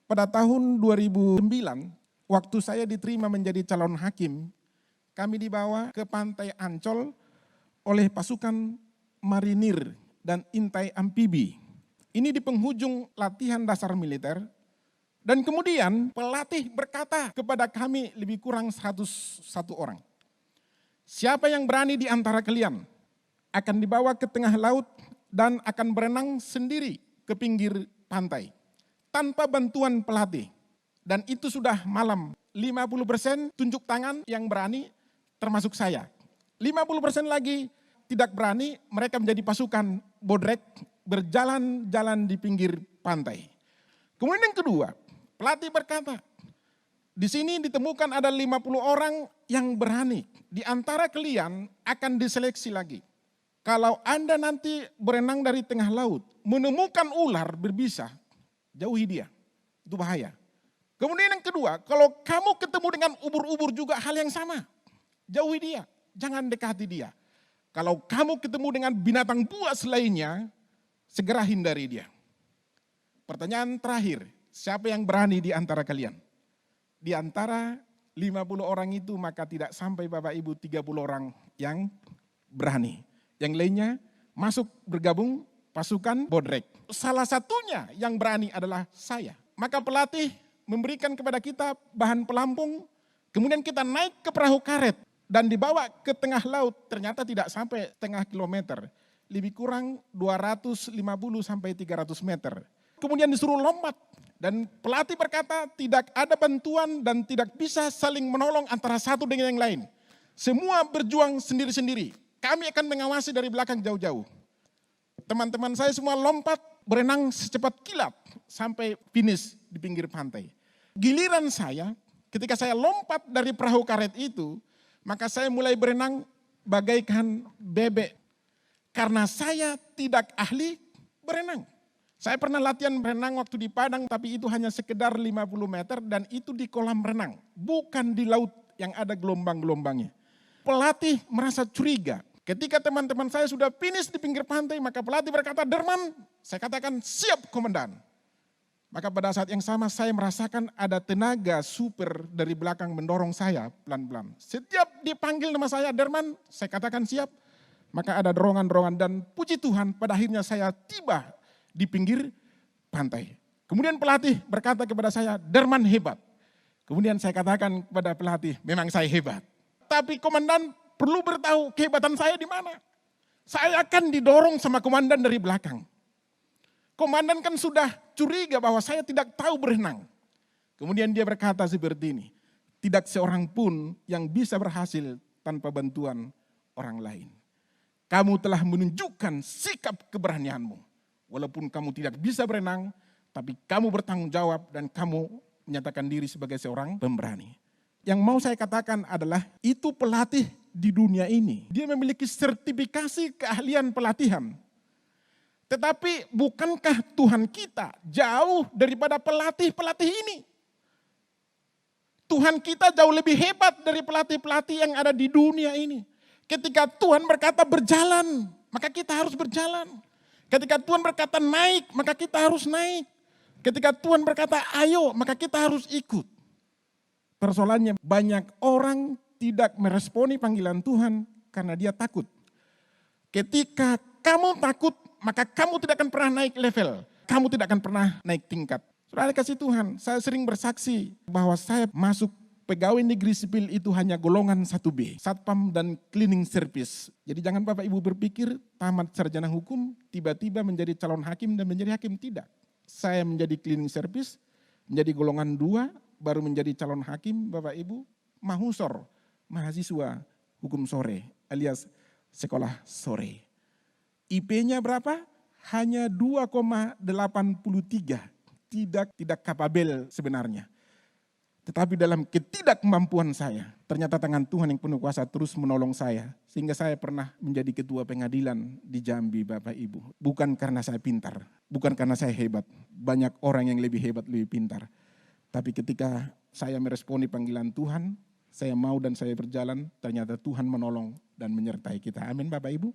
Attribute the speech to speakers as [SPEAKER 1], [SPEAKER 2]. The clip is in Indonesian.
[SPEAKER 1] Pada tahun 2009, waktu saya diterima menjadi calon hakim, kami dibawa ke pantai Ancol oleh pasukan marinir dan intai amfibi. Ini di penghujung latihan dasar militer, dan kemudian pelatih berkata kepada kami lebih kurang 101 orang. Siapa yang berani di antara kalian akan dibawa ke tengah laut dan akan berenang sendiri ke pinggir pantai tanpa bantuan pelatih. Dan itu sudah malam. 50% tunjuk tangan yang berani termasuk saya. 50% lagi tidak berani, mereka menjadi pasukan bodrek berjalan-jalan di pinggir pantai. Kemudian yang kedua, pelatih berkata, di sini ditemukan ada 50 orang yang berani. Di antara kalian akan diseleksi lagi. Kalau Anda nanti berenang dari tengah laut, menemukan ular berbisa, jauhi dia. Itu bahaya. Kemudian yang kedua, kalau kamu ketemu dengan ubur-ubur juga hal yang sama. Jauhi dia, jangan dekati dia. Kalau kamu ketemu dengan binatang buas lainnya, segera hindari dia. Pertanyaan terakhir, siapa yang berani di antara kalian? Di antara 50 orang itu maka tidak sampai Bapak Ibu 30 orang yang berani. Yang lainnya masuk bergabung pasukan bodrek. Salah satunya yang berani adalah saya. Maka pelatih memberikan kepada kita bahan pelampung, kemudian kita naik ke perahu karet dan dibawa ke tengah laut, ternyata tidak sampai setengah kilometer, lebih kurang 250 sampai 300 meter. Kemudian disuruh lompat dan pelatih berkata tidak ada bantuan dan tidak bisa saling menolong antara satu dengan yang lain. Semua berjuang sendiri-sendiri, kami akan mengawasi dari belakang jauh-jauh. Teman-teman saya semua lompat berenang secepat kilat sampai finish di pinggir pantai. Giliran saya, ketika saya lompat dari perahu karet itu, maka saya mulai berenang bagaikan bebek. Karena saya tidak ahli berenang. Saya pernah latihan berenang waktu di Padang, tapi itu hanya sekedar 50 meter dan itu di kolam renang. Bukan di laut yang ada gelombang-gelombangnya. Pelatih merasa curiga. Ketika teman-teman saya sudah finish di pinggir pantai, maka pelatih berkata, "Derman," saya katakan, "Siap komandan." Maka pada saat yang sama saya merasakan ada tenaga super dari belakang mendorong saya pelan-pelan. Setiap dipanggil nama saya, "Derman," saya katakan siap. Maka ada dorongan-dorongan dan puji Tuhan pada akhirnya saya tiba di pinggir pantai. Kemudian pelatih berkata kepada saya, "Derman hebat." Kemudian saya katakan kepada pelatih, "Memang saya hebat. Tapi komandan perlu bertahu kehebatan saya di mana. Saya akan didorong sama komandan dari belakang. Komandan kan sudah curiga bahwa saya tidak tahu berenang." Kemudian dia berkata seperti ini, "Tidak seorang pun yang bisa berhasil tanpa bantuan orang lain. Kamu telah menunjukkan sikap keberanianmu. Walaupun kamu tidak bisa berenang, tapi kamu bertanggung jawab dan kamu menyatakan diri sebagai seorang pemberani." Yang mau saya katakan adalah itu pelatih di dunia ini. Dia memiliki sertifikasi keahlian pelatihan. Tetapi bukankah Tuhan kita jauh daripada pelatih-pelatih ini? Tuhan kita jauh lebih hebat dari pelatih-pelatih yang ada di dunia ini. Ketika Tuhan berkata berjalan, maka kita harus berjalan. Ketika Tuhan berkata naik, maka kita harus naik. Ketika Tuhan berkata ayo, maka kita harus ikut. Persoalannya banyak orang tidak meresponi panggilan Tuhan karena dia takut. Ketika kamu takut, maka kamu tidak akan pernah naik level. Kamu tidak akan pernah naik tingkat. Saudara kasih Tuhan, saya sering bersaksi bahwa saya masuk pegawai negeri sipil itu hanya golongan 1B. Satpam dan cleaning service. Jadi jangan Bapak Ibu berpikir tamat sarjana hukum, tiba-tiba menjadi calon hakim dan menjadi hakim. Tidak. Saya menjadi cleaning service, menjadi golongan 2, baru menjadi calon hakim Bapak Ibu. Mahusor, mahasiswa hukum sore alias sekolah sore. IP-nya berapa? Hanya 2,83. Tidak kapabel sebenarnya. Tetapi dalam ketidakmampuan saya, ternyata tangan Tuhan yang penuh kuasa terus menolong saya. Sehingga saya pernah menjadi ketua pengadilan di Jambi Bapak Ibu. Bukan karena saya pintar, bukan karena saya hebat. Banyak orang yang lebih hebat, lebih pintar. Tapi ketika saya meresponi panggilan Tuhan, saya mau dan saya berjalan, ternyata Tuhan menolong dan menyertai kita. Amin Bapak Ibu.